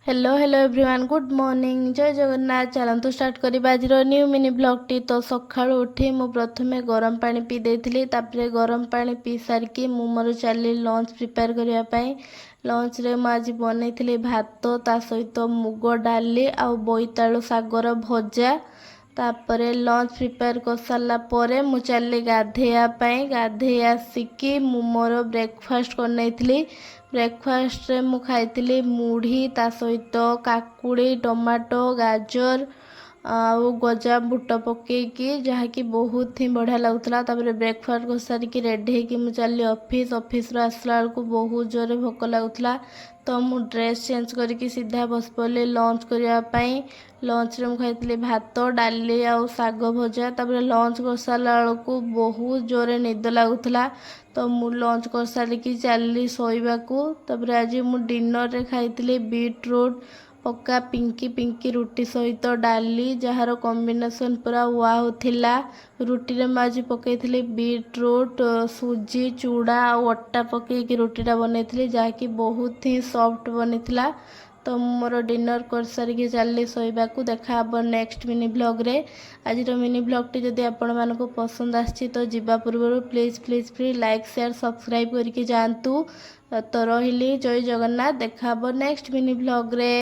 Hello hello everyone good morning जय जगन्नाथ। चलतु start करवा आज न्यू मिनी ब्लॉगटी। तो सका उठी मु प्रथमे गरम पानी पी देती, तापर गरम पानी पी सारिकी मु मोर चली लंच प्रिपेयर करने। लंच रे मु आज बनई भात ता सहित मुग डाली आउ बोईतालु सागर भजा। तापरे लंच प्रिपेयर कर सारा पर मु चली गाधेयापाई। गाधे आसिकी मु मोर ब्रेकफास्ट करनी। ब्रेकफास्ट रे मु खाई मुढ़ी ता सहित काकुड़ी टमाटो गाजर आउ गजा बुट पकईकी जहाँकि बहुत ही बढ़िया लगुला। ब्रेकफास्ट कर सारिकी रेडी होगी मु चली ऑफिस आसला बेलू बहुत जोरे भोक लगुला। तो मु ड्रेस चेंज करके सीधा बस पड़े लंच करने। लंच रे मु खाई भात डाली आउ साग भजा। लंच कर सारा बेलू बहुत जोरे निद लगुला। तो मु लंच कर सारिकी चली शोइबाकू। आज मु डिनर रे खाई बीटरूट पक्का पिंकी पिंकी रुटी सहित डाली जार कॉम्बिनेशन पूरा वाव थिला। रुटी रे आज पकई बीटरूट सुजी चूड़ा और अटा पकईकी रुटीटा बनई जहाँकि बहुत ही सॉफ्ट बनी। तो मोर डिनर कर सारिकी चली शोइबाकू। देखा हम नेक्स्ट मिनी ब्लॉग रे। आज मिनी ब्लॉगटी जदि आपण मानक पसंद आछि तो जिबा पूर्व please please please like share subscribe करके जातु। तो रही जय जगन्नाथ। देखा हम नेक्स्ट मिनी ब्लॉग रे।